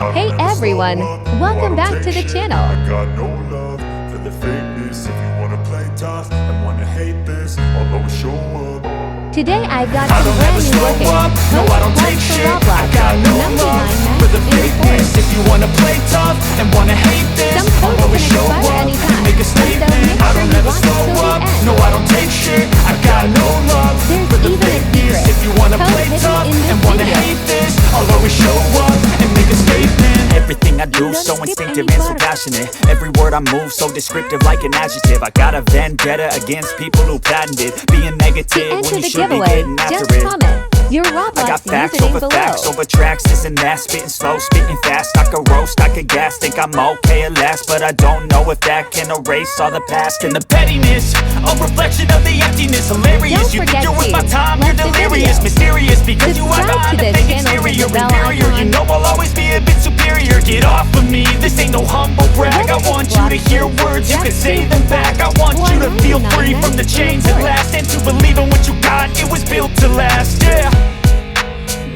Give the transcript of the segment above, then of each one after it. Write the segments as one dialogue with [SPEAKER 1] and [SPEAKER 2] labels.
[SPEAKER 1] Hey everyone, welcome back to the channel.
[SPEAKER 2] I got no love for the fakeness. If you wanna play tough and wanna hate this, I'll always show up.
[SPEAKER 1] Today I've got some brand new working post for Roblox and $99
[SPEAKER 3] for the
[SPEAKER 1] in the
[SPEAKER 3] fakeness.
[SPEAKER 1] forest.
[SPEAKER 3] If you wanna play tough and wanna hate this,
[SPEAKER 1] Some
[SPEAKER 3] I'll
[SPEAKER 1] posts
[SPEAKER 3] always
[SPEAKER 1] can
[SPEAKER 3] show
[SPEAKER 1] expire
[SPEAKER 3] up
[SPEAKER 1] anytime,
[SPEAKER 3] and make a
[SPEAKER 1] so
[SPEAKER 3] statement.
[SPEAKER 1] make
[SPEAKER 3] I
[SPEAKER 1] sure
[SPEAKER 3] don't
[SPEAKER 1] you
[SPEAKER 3] ever
[SPEAKER 1] watch
[SPEAKER 3] slow
[SPEAKER 1] till the
[SPEAKER 3] up.
[SPEAKER 1] end.
[SPEAKER 3] No, I don't take shit. I got no love
[SPEAKER 1] There's
[SPEAKER 3] for the
[SPEAKER 1] even a
[SPEAKER 3] fakeness.
[SPEAKER 1] secret.
[SPEAKER 3] If you wanna
[SPEAKER 1] Code
[SPEAKER 3] play
[SPEAKER 1] hidden
[SPEAKER 3] tough
[SPEAKER 1] in this
[SPEAKER 3] and wanna
[SPEAKER 1] video.
[SPEAKER 3] hate this, I'll always show up and make a statement. Everything I do
[SPEAKER 1] Don't
[SPEAKER 3] so
[SPEAKER 1] skip
[SPEAKER 3] instinctive
[SPEAKER 1] any
[SPEAKER 3] and so
[SPEAKER 1] part.
[SPEAKER 3] passionate. Every word I move so descriptive like an adjective. I got a vendetta against people who patented being
[SPEAKER 1] To
[SPEAKER 3] negative
[SPEAKER 1] enter
[SPEAKER 3] when you
[SPEAKER 1] the
[SPEAKER 3] should be
[SPEAKER 1] giveaway,
[SPEAKER 3] getting after
[SPEAKER 1] just
[SPEAKER 3] it.
[SPEAKER 1] comment your
[SPEAKER 3] I
[SPEAKER 1] Roblox
[SPEAKER 3] got facts
[SPEAKER 1] username
[SPEAKER 3] over
[SPEAKER 1] below.
[SPEAKER 3] facts over tracks, this and that. Spitting slow, spitting fast. I could roast, I could gas. Think I'm okay at last, but I don't know if that can erase all the past and the pettiness. A reflection of the emptiness. Hilarious.
[SPEAKER 1] Don't
[SPEAKER 3] You think
[SPEAKER 1] forget
[SPEAKER 3] you're worth
[SPEAKER 1] to
[SPEAKER 3] my time? You're
[SPEAKER 1] like the
[SPEAKER 3] delirious,
[SPEAKER 1] video.
[SPEAKER 3] mysterious because you are
[SPEAKER 1] Subscribe
[SPEAKER 3] behind
[SPEAKER 1] to
[SPEAKER 3] the
[SPEAKER 1] the
[SPEAKER 3] fake
[SPEAKER 1] channel with
[SPEAKER 3] exterior.
[SPEAKER 1] the bell
[SPEAKER 3] Inferior, you
[SPEAKER 1] icon.
[SPEAKER 3] know I'll always be a bit superior. Get off of me. This ain't no humble brag. I
[SPEAKER 1] Whether
[SPEAKER 3] want
[SPEAKER 1] it's
[SPEAKER 3] you to hear
[SPEAKER 1] Roblox,
[SPEAKER 3] words. You can
[SPEAKER 1] just
[SPEAKER 3] say
[SPEAKER 1] do
[SPEAKER 3] them back. I want
[SPEAKER 1] or
[SPEAKER 3] you to feel
[SPEAKER 1] 99
[SPEAKER 3] free from the chains that last and to believe in what you got. It was built to last. Yeah.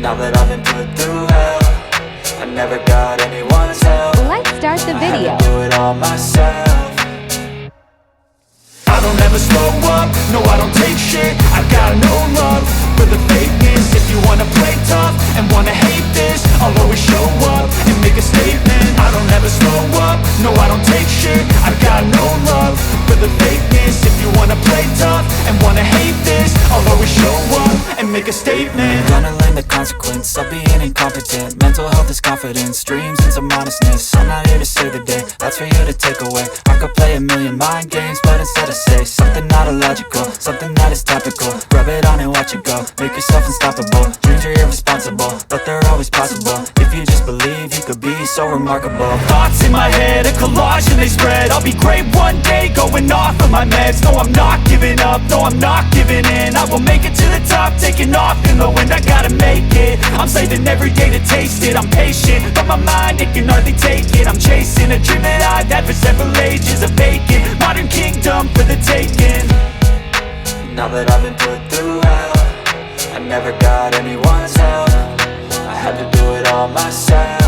[SPEAKER 4] Now that I've been put through hell, I never got anyone's help.
[SPEAKER 1] Let's start the
[SPEAKER 4] I had
[SPEAKER 1] video.
[SPEAKER 4] to do it all myself.
[SPEAKER 3] I don't ever slow up, no I don't take shit. I got no love for the fakeness. If you wanna play tough and wanna hate this, I'll always show up and make a statement. I don't ever slow up, no I don't take shit. I got no love for the fakeness. If you wanna play tough and wanna hate this, I'll always show up and make a statement.
[SPEAKER 4] Gonna learn the consequence of being incompetent. Mental health is confidence, dreams and some honestness. I'm not here to save the day, that's for you to take away. I could play a million mind games, but instead I say something not illogical, something that is topical. Rub it on and watch it go, make yourself unstoppable. Dreams are irresponsible, but they're always possible. If you just believe, you could be so remarkable.
[SPEAKER 3] Thoughts in my head, a collage and they spread. I'll be great one day, going off of my meds. No, I'm not giving up, no, I'm not giving in. I will make it to the top, taking off in the wind. I gotta make it, I'm saving every day to taste it. I'm patient, but my mind, it can hardly take it. I'm chasing a dream that I've had for several ages. A vacant, modern kingdom for the taking.
[SPEAKER 4] Now that I've been put through hell, I never got anyone's help. I had to do it all myself.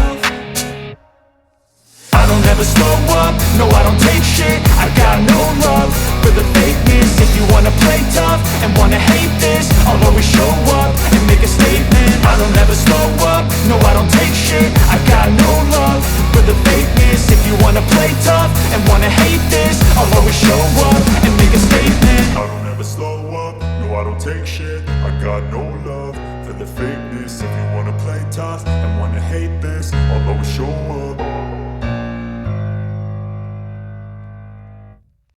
[SPEAKER 3] I don't ever slow up, no I don't take shit. I got no love for the fakeness. If you wanna play tough and wanna hate this, I'll always show up and make a statement. I don't ever slow up, no I don't take shit. I got no love for the fakeness. If you wanna play tough and wanna hate this, I'll always show up and make a statement.
[SPEAKER 2] I don't ever slow up, no I don't take shit. I got no love for the fakeness. If you wanna play tough and wanna hate this, I'll always show up.